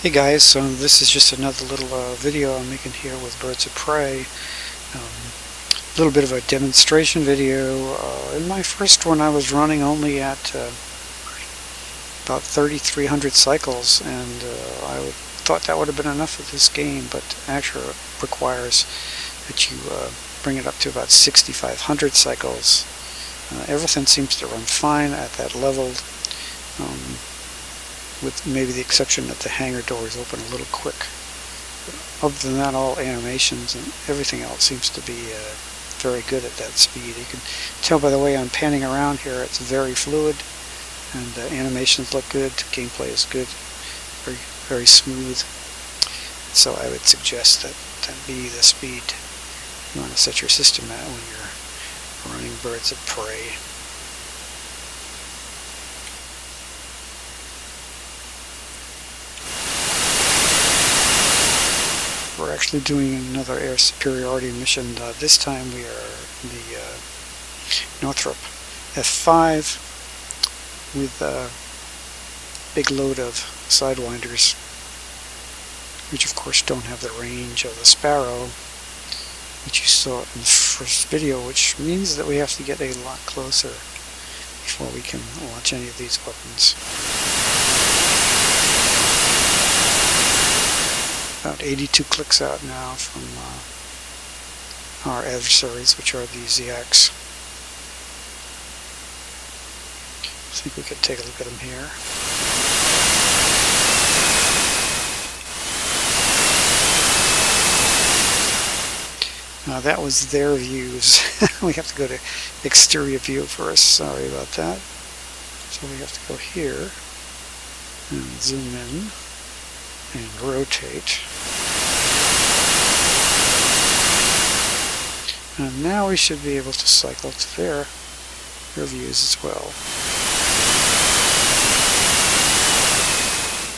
Hey guys, so this is just another little video I'm making here with birds of prey. A little bit of a demonstration video. In my first one I was running only at about 3,300 cycles, and I thought that would have been enough of this game, but actually it requires that you bring it up to about 6,500 cycles. Everything seems to run fine at that level. With maybe the exception that the hangar doors open a little quick. Other than that, all animations and everything else seems to be very good at that speed. You can tell by the way I'm panning around here, it's very fluid, and animations look good, gameplay is good, very, very smooth. So I would suggest that be the speed you want to set your system at when you're running birds of prey. We're actually doing another air superiority mission. This time we are in the Northrop F5 with a big load of Sidewinders, which of course don't have the range of the Sparrow, which you saw in the first video, which means that we have to get a lot closer before we can launch any of these weapons. About 82 clicks out now from our adversaries, which are the ZX. I think we could take a look at them here. Now that was their views. We have to go to exterior view first. Sorry about that. So we have to go here and zoom in and rotate. And now we should be able to cycle to their views as well.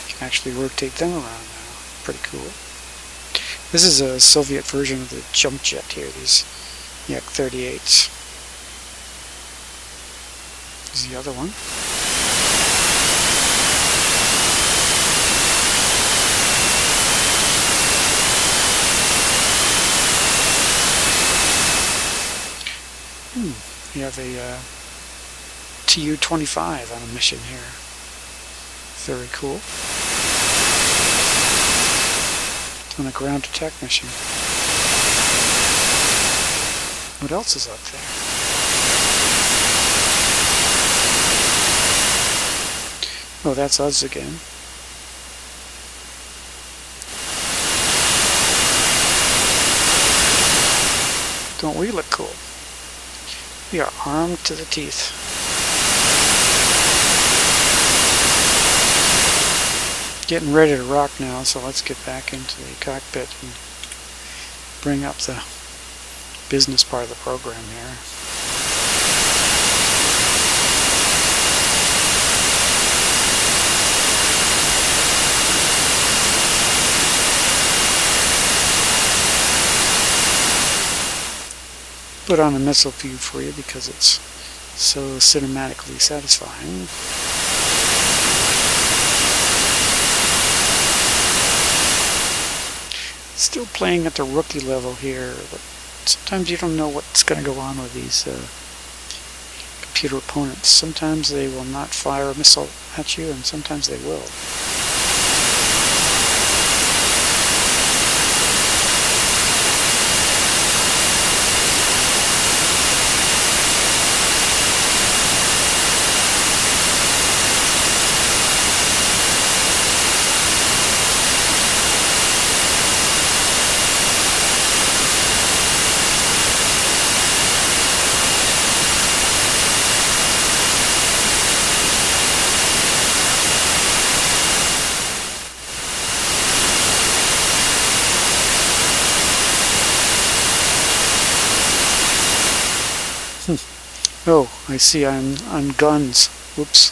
You can actually rotate them around now. Pretty cool. This is a Soviet version of the jump jet here, these Yak-38s. Here's the other one. We have a Tu-25 on a mission here. Very cool. It's on a ground attack mission. What else is up there? Oh, that's us again. Don't we look cool? We are armed to the teeth. Getting ready to rock now, so let's get back into the cockpit and bring up the business part of the program here. Put on a missile view for you because it's so cinematically satisfying. Still playing at the rookie level here, but sometimes you don't know what's going to go on with these computer opponents. Sometimes they will not fire a missile at you, and sometimes they will. Oh, I see I'm on guns. Whoops.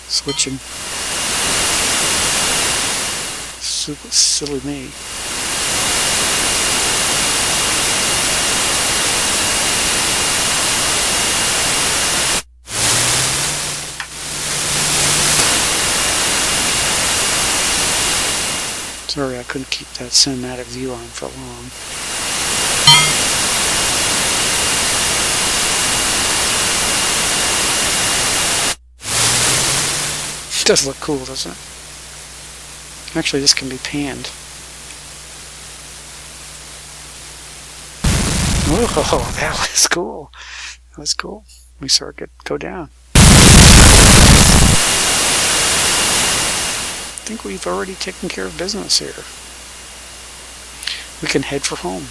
Switching. Super silly me. Sorry I couldn't keep that cinematic view on for long. It does look cool, doesn't it? Actually, this can be panned. Oh, that was cool. That was cool. We saw it go down. I think we've already taken care of business here. We can head for home.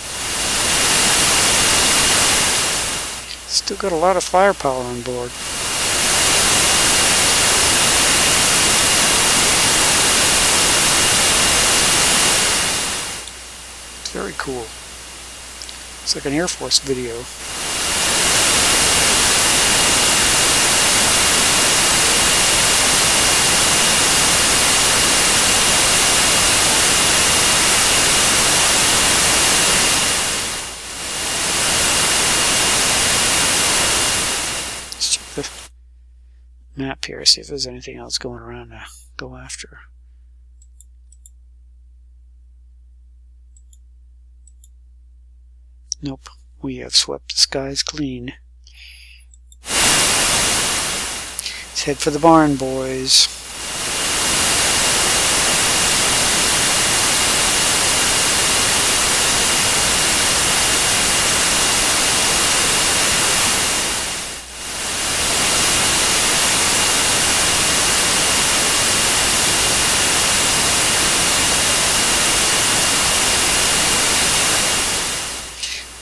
Still got a lot of firepower on board. Very cool. It's like an Air Force video. Let's check the map here, see if there's anything else going around to go after. Nope, we have swept the skies clean. Let's head for the barn, boys.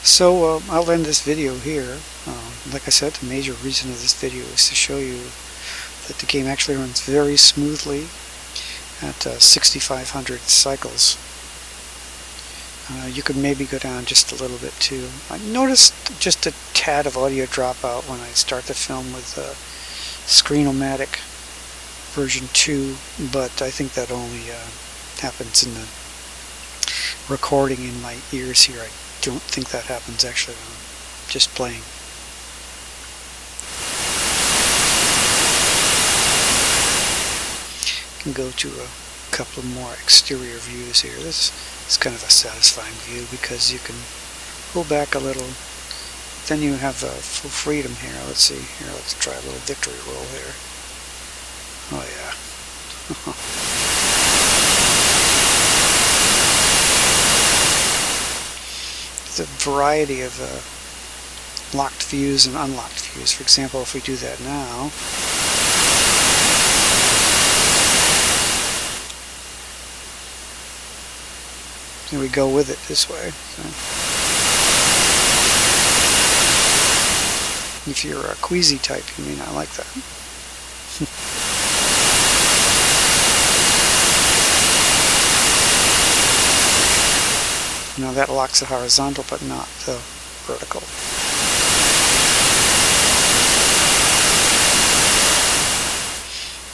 So I'll end this video here. Like I said, the major reason of this video is to show you that the game actually runs very smoothly at 6,500 cycles. You could maybe go down just a little bit too. I noticed just a tad of audio dropout when I start the film with Screen-O-Matic version 2, but I think that only happens in the recording in my ears here. I don't think that happens actually when I'm just playing. Can go to a couple more exterior views here. This is kind of a satisfying view because you can pull back a little. Then you have full freedom here. Let's see. Here, let's try a little victory roll here. Oh yeah. A variety of locked views and unlocked views. For example, if we do that now, here we go with it this way. So, if you're a queasy type, you may not like that. Now that locks the horizontal but not the vertical.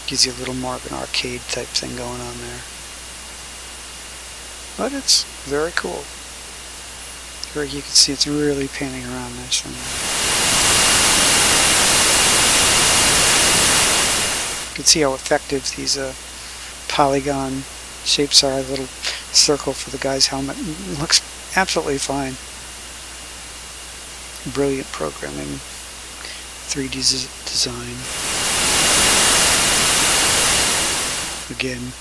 Gives you a little more of an arcade type thing going on there. But it's very cool. Here you can see it's really panning around this one. You can see how effective these polygon shapes are. A little circle for the guy's helmet. It looks absolutely fine. Brilliant programming. 3D design. Again,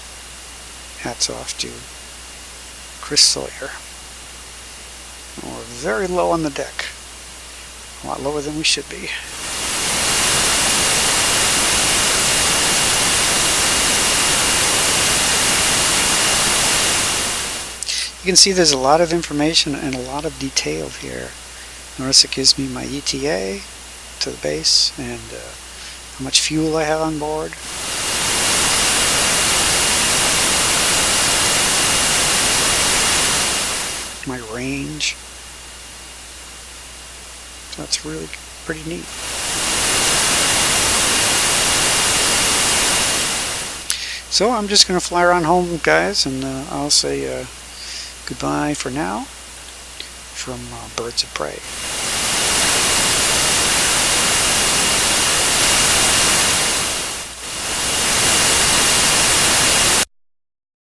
hats off to Chris Sawyer. We're very low on the deck. A lot lower than we should be. You can see there's a lot of information and a lot of detail here. Notice it gives me my ETA to the base and how much fuel I have on board. My range. That's really pretty neat. So I'm just going to fly around home, guys, and I'll say goodbye for now from Birds of Prey.